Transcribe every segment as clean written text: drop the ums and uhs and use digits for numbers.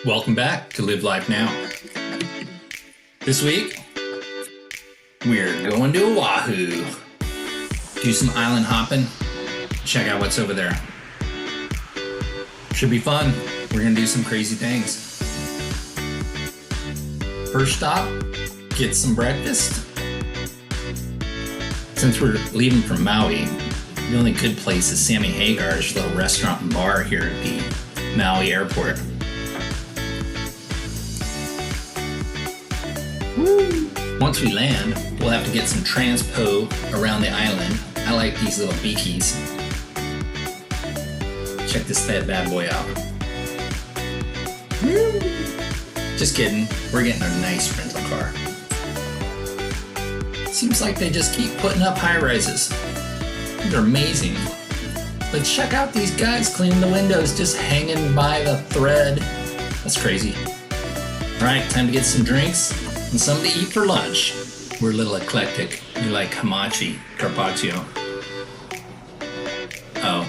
Welcome back to Live Life Now. This week, we're going to Oahu. Do some island hopping. Check out what's over there. Should be fun. We're going to do some crazy things. First stop, get some breakfast. Since we're leaving from Maui, the only good place is Sammy Hagar's little restaurant and bar here at the Maui airport. Once we land, we'll have to get some transpo around the island. I like these little beakies. Check this bad boy out. Just kidding, we're getting a nice rental car. Seems like they just keep putting up high-rises. They're amazing. But check out these guys cleaning the windows, just hanging by the thread. That's crazy. All right, time to get some drinks and something to eat for lunch. We're a little eclectic. We like hamachi, carpaccio. Oh,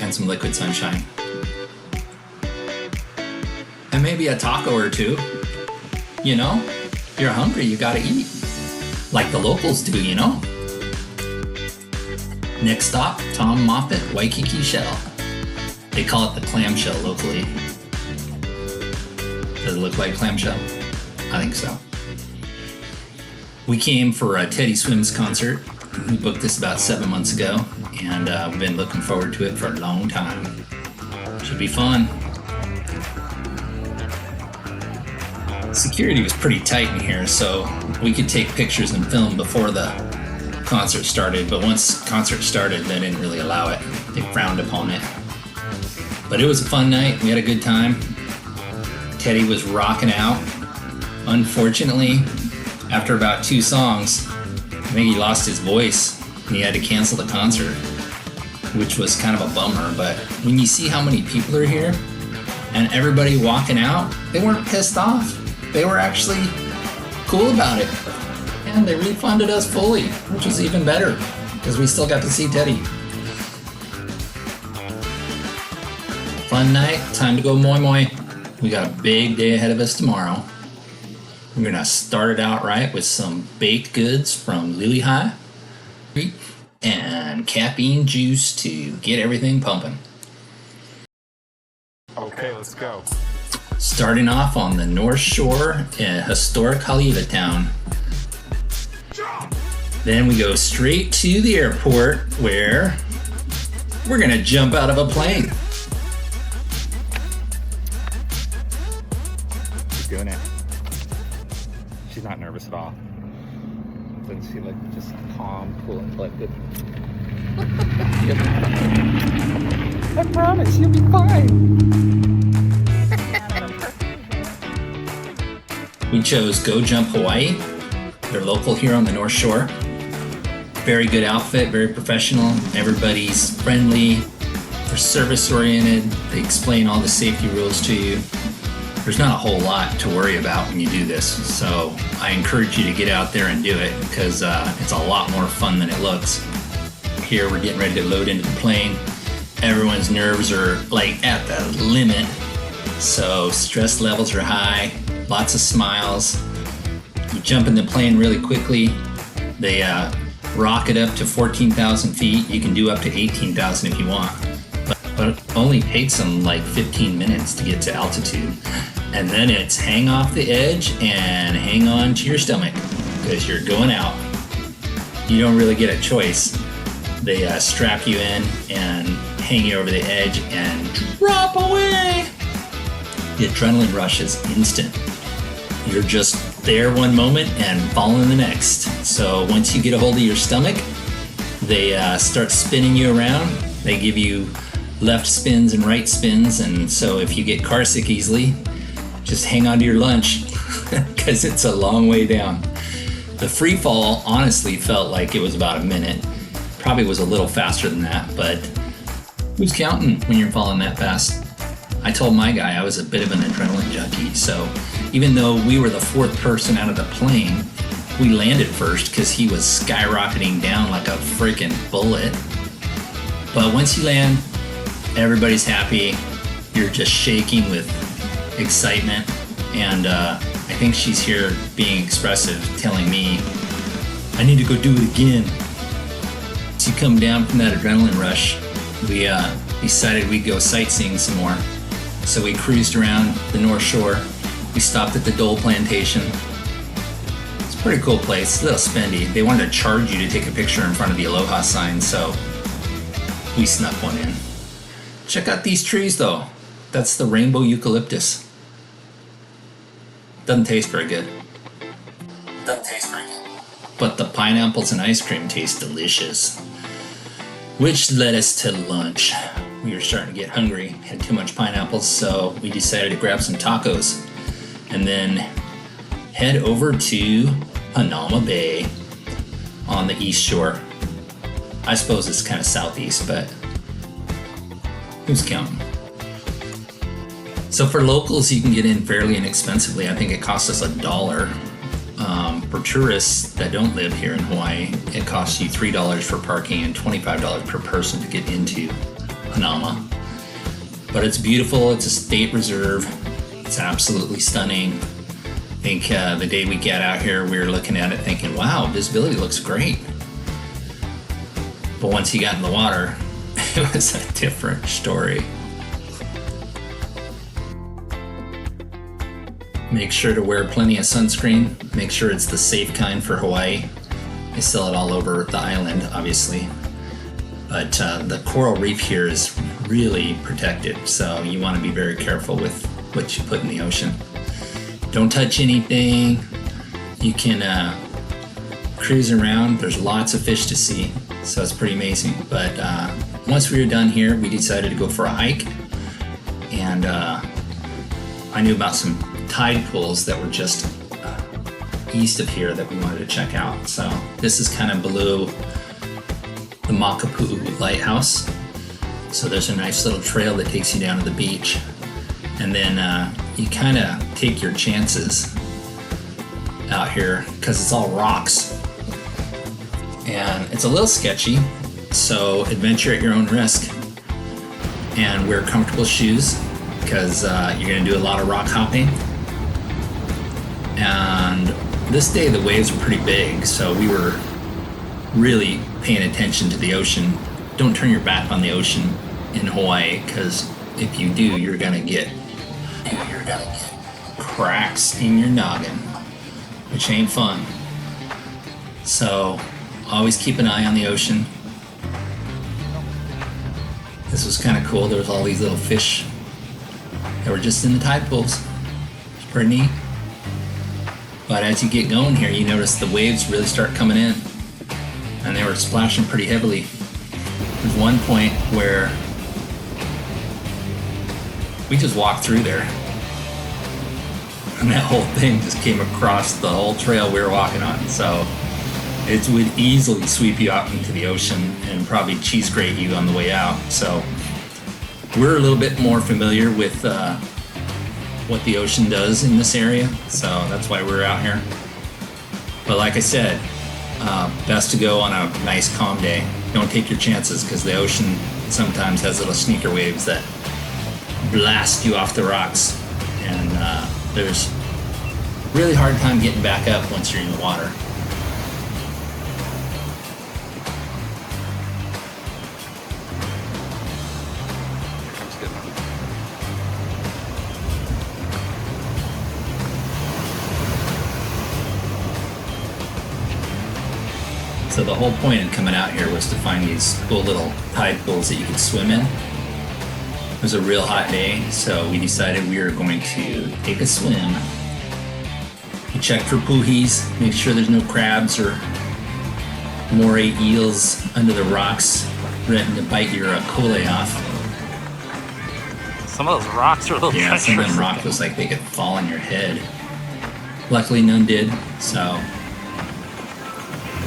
and some liquid sunshine. And maybe a taco or two. You know, if you're hungry, you gotta eat. Like the locals do, you know? Next stop, Tom Moffat Waikiki Shell. They call it the clamshell locally. Does it look like clamshell? I think so. We came for a Teddy Swims concert. We booked this about 7 months ago, and we've been looking forward to it for a long time. Should be fun. Security was pretty tight in here, so we could take pictures and film before the concert started, but once concert started, they didn't really allow it. They frowned upon it. But it was a fun night. We had a good time. Teddy was rocking out. Unfortunately, after about 2 songs, I think he lost his voice and he had to cancel the concert, which was kind of a bummer. But when you see how many people are here and everybody walking out, they weren't pissed off. They were actually cool about it. And they refunded us fully, which was even better because we still got to see Teddy. Fun night, time to go moi moi. We got a big day ahead of us tomorrow. We're gonna start it out right with some baked goods from Lily High and caffeine juice to get everything pumping. Okay, let's go. Starting off on the North Shore in historic Haleiwa Town. Then we go straight to the airport where we're gonna jump out of a plane. She's doing it. She's not nervous at all. Doesn't she look just calm, cool, and collected? I promise you'll be fine. We chose Go Jump Hawaii. They're local here on the North Shore. Very good outfit, very professional. Everybody's friendly. They're service oriented. They explain all the safety rules to you. There's not a whole lot to worry about when you do this. So I encourage you to get out there and do it because it's a lot more fun than it looks. Here we're getting ready to load into the plane. Everyone's nerves are like at the limit. So stress levels are high, lots of smiles. You jump in the plane really quickly. They rocket up to 14,000 feet. You can do up to 18,000 if you want. But it only takes them like 15 minutes to get to altitude. And then it's hang off the edge and hang on to your stomach because you're going out. You don't really get a choice. They strap you in and hang you over the edge and drop away. The adrenaline rush is instant. You're just there one moment and falling the next. So once you get a hold of your stomach, they start spinning you around. They give you left spins and right spins, and so if you get car sick easily, just hang on to your lunch because it's a long way down. The free fall honestly felt like it was about a minute. Probably was a little faster than that, but who's counting when you're falling that fast? I told my guy I was a bit of an adrenaline junkie, so even though we were the 4th person out of the plane, we landed first because he was skyrocketing down like a freaking bullet. But once you land, everybody's happy. You're just shaking with excitement, and I think she's here being expressive, telling me, I need to go do it again. To come down from that adrenaline rush, we decided we'd go sightseeing some more. So we cruised around the North Shore. We stopped at the Dole Plantation. It's a pretty cool place, a little spendy. They wanted to charge you to take a picture in front of the Aloha sign, so we snuck one in. Check out these trees though. That's the rainbow eucalyptus. Doesn't taste very good. But the pineapples and ice cream taste delicious. Which led us to lunch. We were starting to get hungry, had too much pineapples, so we decided to grab some tacos and then head over to Hanauma Bay on the east shore. I suppose it's kind of southeast, but who's counting? So for locals, you can get in fairly inexpensively. I think it costs us $1. For tourists that don't live here in Hawaii, it costs you $3 for parking and $25 per person to get into Hanauma. But it's beautiful. It's a state reserve. It's absolutely stunning. I think the day we got out here, we were looking at it thinking, wow, visibility looks great. But once you got in the water, it was a different story. Make sure to wear plenty of sunscreen. Make sure it's the safe kind for Hawaii. They sell it all over the island, obviously. But the coral reef here is really protected, so you want to be very careful with what you put in the ocean. Don't touch anything. You can cruise around. There's lots of fish to see, so it's pretty amazing. But once we were done here, we decided to go for a hike. And I knew about some tide pools that were just east of here that we wanted to check out. So this is kind of below the Makapu'u lighthouse. So there's a nice little trail that takes you down to the beach. And then you kind of take your chances out here because it's all rocks. And it's a little sketchy, so adventure at your own risk. And wear comfortable shoes because you're going to do a lot of rock hopping. And this day the waves were pretty big, so we were really paying attention to the ocean. Don't turn your back on the ocean in Hawaii, because if you do, you're gonna get cracks in your noggin, which ain't fun. So always keep an eye on the ocean. This was kind of cool. There was all these little fish that were just in the tide pools. It's pretty neat. But as you get going here, you notice the waves really start coming in, and they were splashing pretty heavily. There's one point where we just walked through there, and that whole thing just came across the whole trail we were walking on. So it would easily sweep you out into the ocean and probably cheese grate you on the way out. So we're a little bit more familiar with what the ocean does in this area, so that's why we're out here. But like I said, best to go on a nice calm day. Don't take your chances, because the ocean sometimes has little sneaker waves that blast you off the rocks, and there's really hard time getting back up once you're in the water. So the whole point of coming out here was to find these cool little tide pools that you could swim in. It was a real hot day, so we decided we were going to take a swim. We checked for puhis, make sure there's no crabs or moray eels under the rocks threatening to bite your kole off. Some of those rocks are a little treacherous. Some of them rocks was like they could fall on your head. Luckily none did, so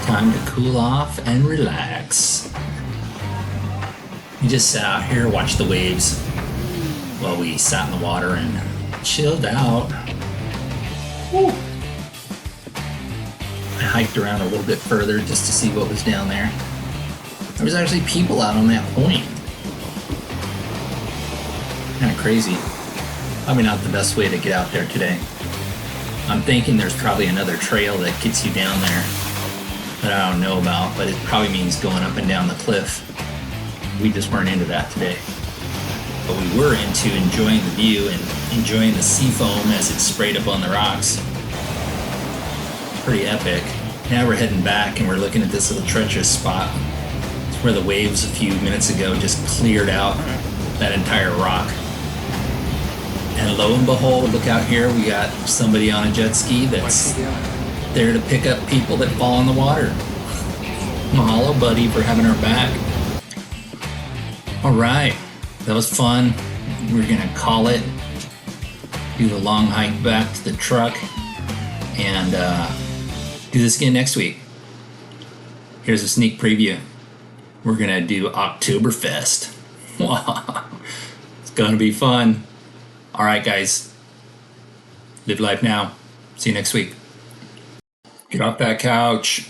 time to cool off and relax. We just sat out here, watched the waves while we sat in the water and chilled out. Woo. I hiked around a little bit further just to see what was down there. There was actually people out on that point. Kind of crazy. Probably not the best way to get out there today. I'm thinking there's probably another trail that gets you down there that I don't know about, but it probably means going up and down the cliff. We just weren't into that today. But we were into enjoying the view and enjoying the sea foam as it sprayed up on the rocks. Pretty epic. Now we're heading back and we're looking at this little treacherous spot. It's where the waves a few minutes ago just cleared out that entire rock. And lo and behold, look out here, we got somebody on a jet ski that's there to pick up people that fall in the water. Mahalo, buddy, for having our back. All right, that was fun. We're gonna call it, do the long hike back to the truck, and do this again next week. Here's a sneak preview. We're gonna do Oktoberfest. It's gonna be fun. All right, guys. Live life now. See you next week. Get off that couch.